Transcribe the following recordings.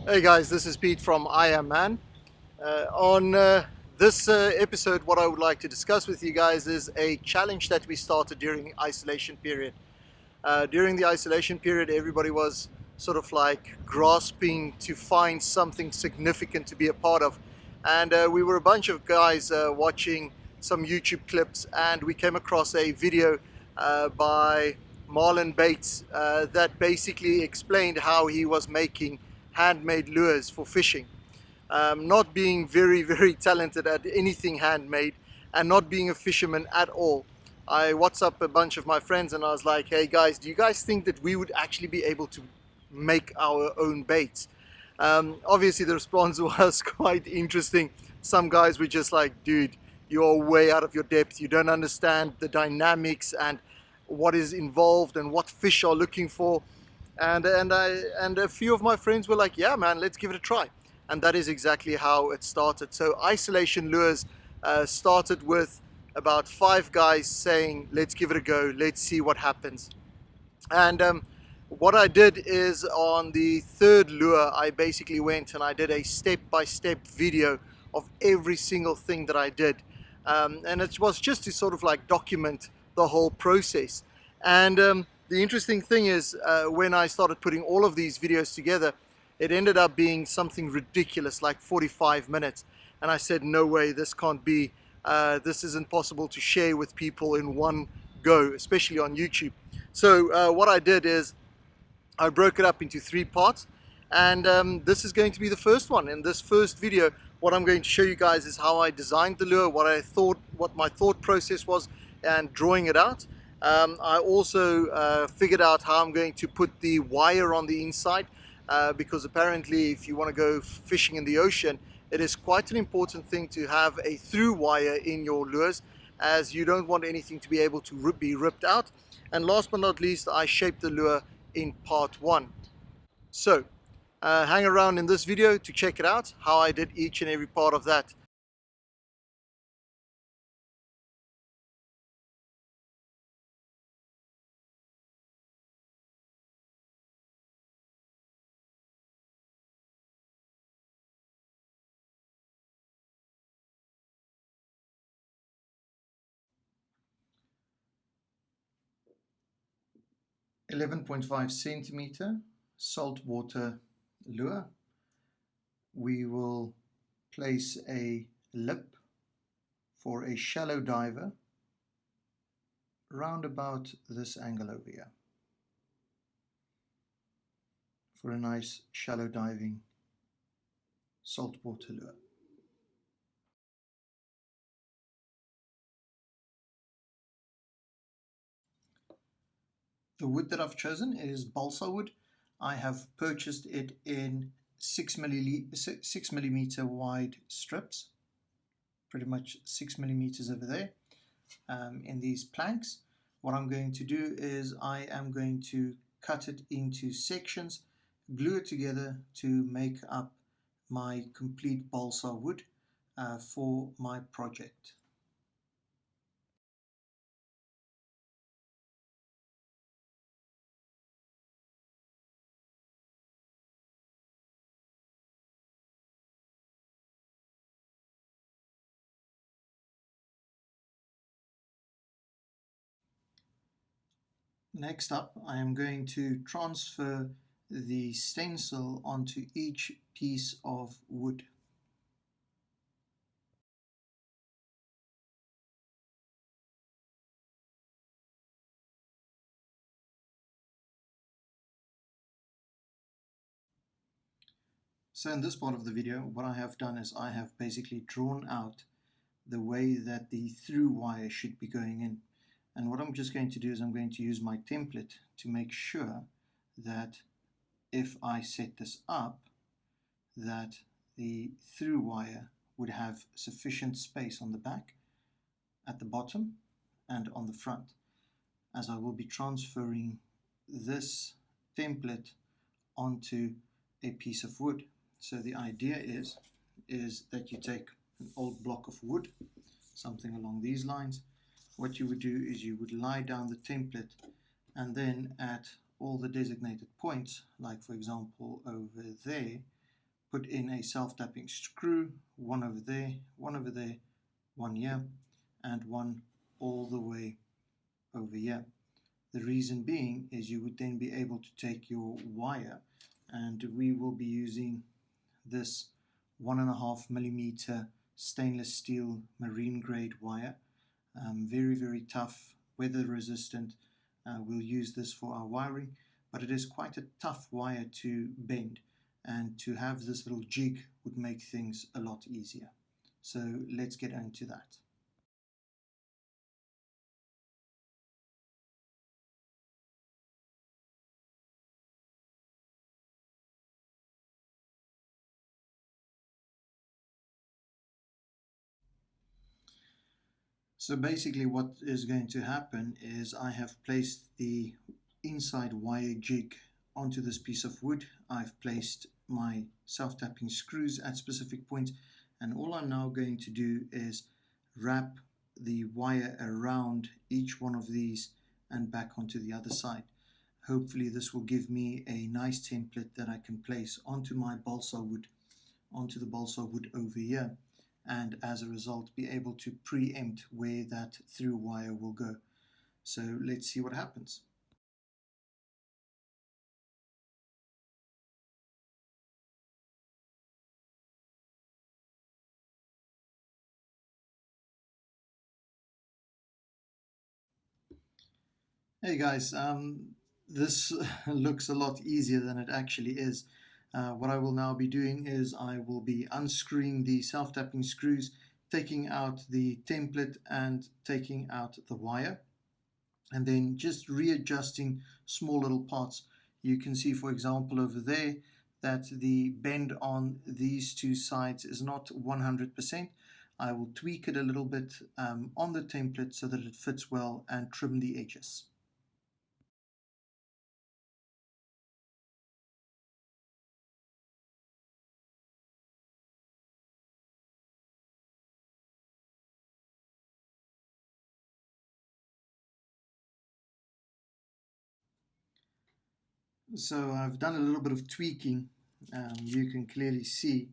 Hey guys, this is Pete from DIYMAN. On this episode, what I would like to discuss with you guys is a challenge that we started during isolation period. During the isolation period, everybody was sort of like grasping to find something significant to be a part of. And we were a bunch of guys watching some YouTube clips, and we came across a video by Marlon Bates that basically explained how he was making handmade lures for fishing. Not being very talented at anything handmade and not being a fisherman at all, I WhatsApp a bunch of my friends and I was like, hey guys, do you guys think that we would actually be able to make our own baits? Obviously the response was quite interesting. Some guys were just like, dude, you're way out of your depth, you don't understand the dynamics and what is involved and what fish are looking for. And a few of my friends were like, yeah man, let's give it a try. And that is exactly how it started. So isolation lures started with about 5 guys saying, let's give it a go, let's see what happens. And what I did is, on the third lure, I basically went and I did a step-by-step video of every single thing that I did. And it was just to sort of like document the whole process. And the interesting thing is, when I started putting all of these videos together, it ended up being something ridiculous, like 45 minutes. And I said, no way, this can't be. This isn't possible to share with people in one go, especially on YouTube. So what I did is I broke it up into 3 parts, and this is going to be the first one. In this first video, what I'm going to show you guys is how I designed the lure, what my thought process was, and drawing it out. I also figured out how I'm going to put the wire on the inside, because apparently if you want to go fishing in the ocean, it is quite an important thing to have a through wire in your lures, as you don't want anything to be able to be ripped out. And last but not least, I shaped the lure in part 1. So hang around in this video to check it out, how I did each and every part of that. (11.5 centimeter) saltwater lure. We will place a lip for a shallow diver round about this angle over here for a nice shallow diving saltwater lure. The wood that I've chosen is balsa wood. I have purchased it in 6 millimeter wide strips, pretty much 6 millimeters over there, in these planks. What I'm going to do is I am going to cut it into sections, glue it together to make up my complete balsa wood for my project. Next up, I am going to transfer the stencil onto each piece of wood. So in this part of the video, what I have done is I have basically drawn out the way that the through wire should be going in. And what I'm just going to do is I'm going to use my template to make sure that if I set this up, that the through wire would have sufficient space on the back, at the bottom, and on the front, as I will be transferring this template onto a piece of wood. So the idea is that you take an old block of wood, something along these lines. What you would do is you would lie down the template, and then at all the designated points, like for example over there, put in a self-tapping screw, one over there, one here, and one all the way over here. The reason being is you would then be able to take your wire, and we will be using this 1.5 millimeter stainless steel marine grade wire. Very, very tough, weather resistant. We'll use this for our wiring, but it is quite a tough wire to bend, and to have this little jig would make things a lot easier. So let's get into that. So basically what is going to happen is I have placed the inside wire jig onto this piece of wood. I've placed my self-tapping screws at specific points, and all I'm now going to do is wrap the wire around each one of these and back onto the other side. Hopefully this will give me a nice template that I can place onto my balsa wood, onto the balsa wood over here, and as a result be able to preempt where that through wire will go. So let's see what happens. Hey guys, this looks a lot easier than it actually is. What I will now be doing is I will be unscrewing the self-tapping screws, taking out the template and taking out the wire, and then just readjusting small little parts. You can see, for example, over there that the bend on these two sides is not 100%. I will tweak it a little bit on the template so that it fits well and trim the edges. So I've done a little bit of tweaking. You can clearly see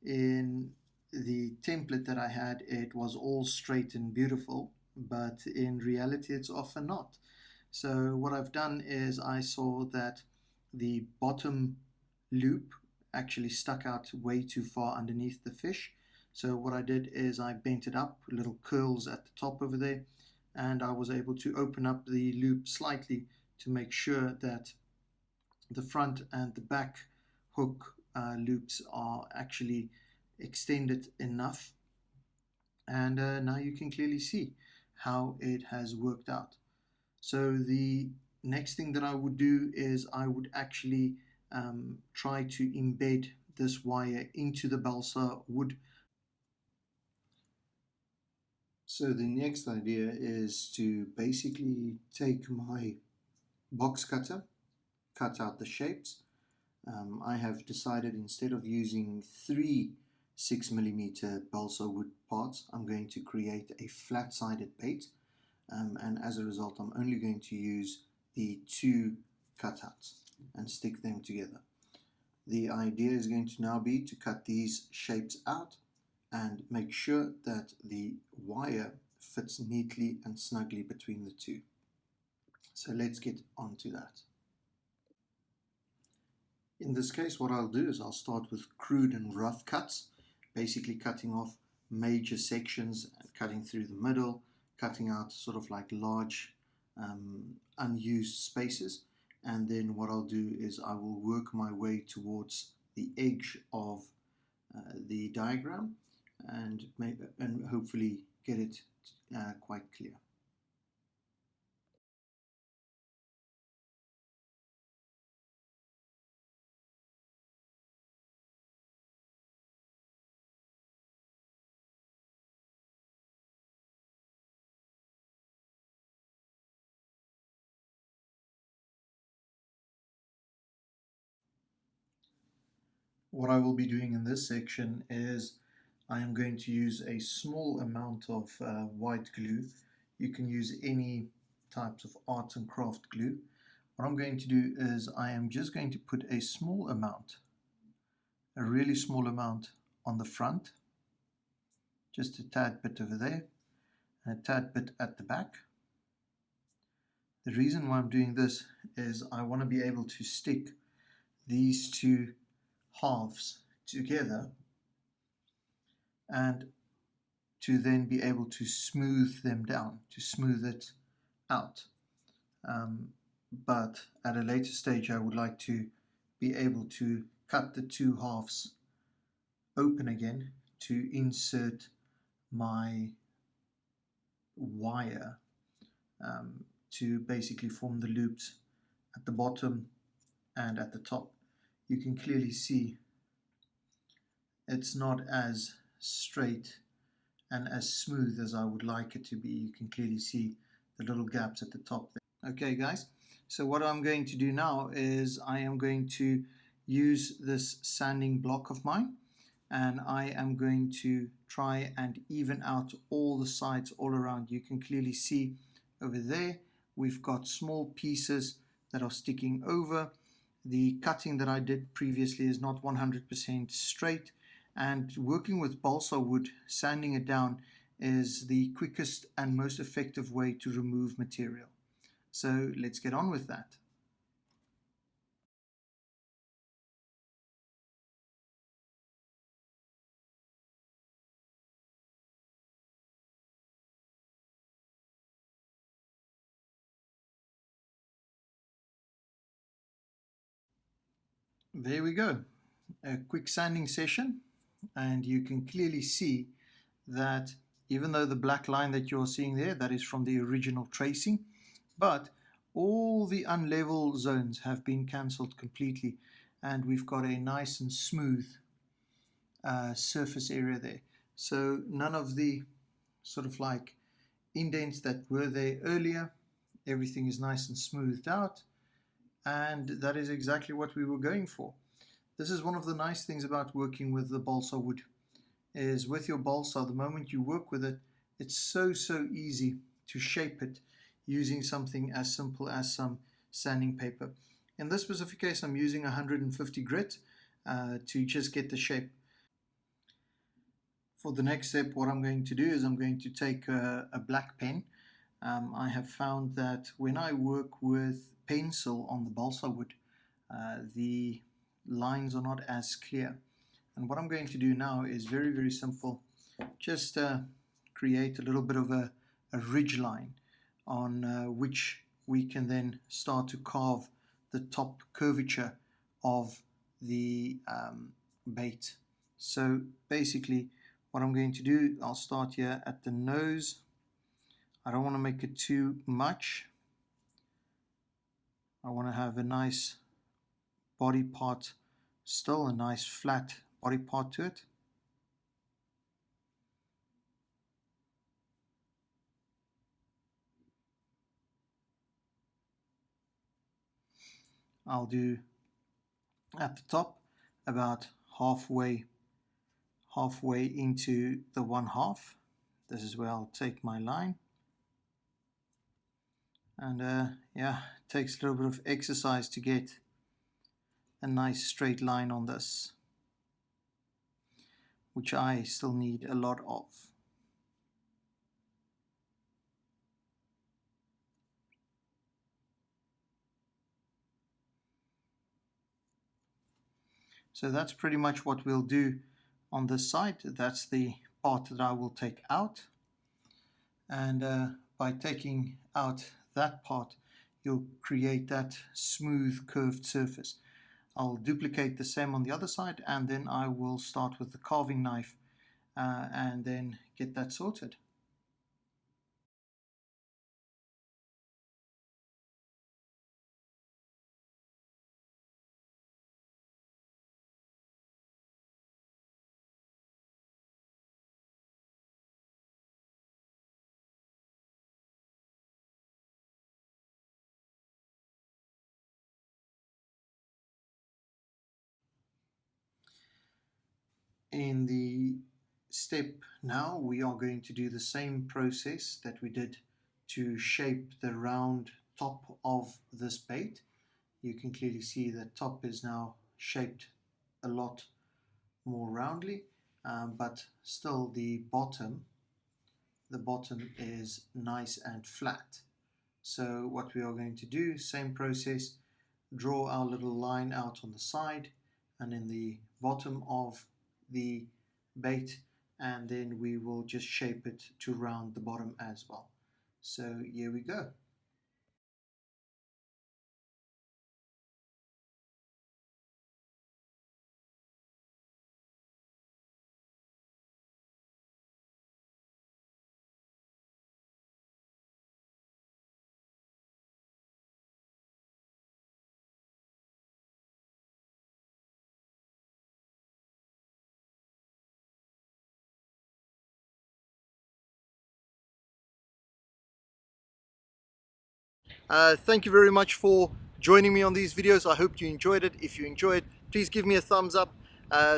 in the template that I had, it was all straight and beautiful, but in reality it's often not. So what I've done is I saw that the bottom loop actually stuck out way too far underneath the fish. So what I did is I bent it up, little curls at the top over there, and I was able to open up the loop slightly to make sure that the front and the back hook loops are actually extended enough, and now you can clearly see how it has worked out. So the next thing that I would do is I would actually try to embed this wire into the balsa wood. So the next idea is to basically take my box cutter, cut out the shapes. I have decided instead of using three 6 millimeter balsa wood parts, I'm going to create a flat-sided bait, and as a result I'm only going to use the two cutouts and stick them together. The idea is going to now be to cut these shapes out and make sure that the wire fits neatly and snugly between the two. So let's get on to that. In this case, what I'll do is I'll start with crude and rough cuts, basically cutting off major sections and cutting through the middle, cutting out sort of like large unused spaces. And then what I'll do is I will work my way towards the edge of the diagram and hopefully get it quite clear. What I will be doing in this section is I am going to use a small amount of white glue. You can use any types of art and craft glue. What I'm going to do is I am just going to put a small amount a really small amount on the front, just a tad bit over there, and a tad bit at the back. The reason why I'm doing this is I want to be able to stick these two halves together and to then be able to smooth them down, to smooth it out. But at a later stage, I would like to be able to cut the two halves open again to insert my wire to basically form the loops at the bottom and at the top. You can clearly see it's not as straight and as smooth as I would like it to be. You can clearly see the little gaps at the top there. Okay guys, so what I'm going to do now is I am going to use this sanding block of mine, and I am going to try and even out all the sides all around. You can clearly see over there we've got small pieces that are sticking over. The cutting that I did previously is not 100% straight, and working with balsa wood, sanding it down is the quickest and most effective way to remove material. So let's get on with that. There we go, a quick sanding session, and you can clearly see that even though the black line that you're seeing there, that is from the original tracing, but all the unlevel zones have been cancelled completely, and we've got a nice and smooth surface area there. So none of the sort of like indents that were there earlier, everything is nice and smoothed out, and that is exactly what we were going for. This is one of the nice things about working with the balsa wood, is with your balsa, the moment you work with it, it's so easy to shape it using something as simple as some sanding paper. In this specific case, I'm using 150 grit to just get the shape. For the next step, what I'm going to do is I'm going to take a black pen. I have found that when I work with pencil on the balsa wood, the lines are not as clear. And what I'm going to do now is very simple. Just create a little bit of a ridge line on which we can then start to carve the top curvature of the bait. So basically what I'm going to do, I'll start here at the nose. I don't want to make it too much. I want to have a nice body part, still a nice flat body part to it. I'll do at the top about halfway into the 1/2. This is where I'll take my line, and yeah, it takes a little bit of exercise to get a nice straight line on this, which I still need a lot of. So that's pretty much what we'll do on this side. That's the part that I will take out, and by taking out that part, you'll create that smooth curved surface. I'll duplicate the same on the other side, and then I will start with the carving knife and then get that sorted. In the step now, we are going to do the same process that we did to shape the round top of this bait. You can clearly see the top is now shaped a lot more roundly, but still the bottom is nice and flat. So what we are going to do, same process, draw our little line out on the side and in the bottom of the bait, and then we will just shape it to round the bottom as well. So here we go. Thank you very much for joining me on these videos. I hope you enjoyed it. If you enjoyed, please give me a thumbs up,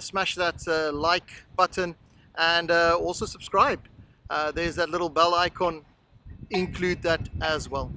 smash that like button, and also subscribe. There's that little bell icon, include that as well.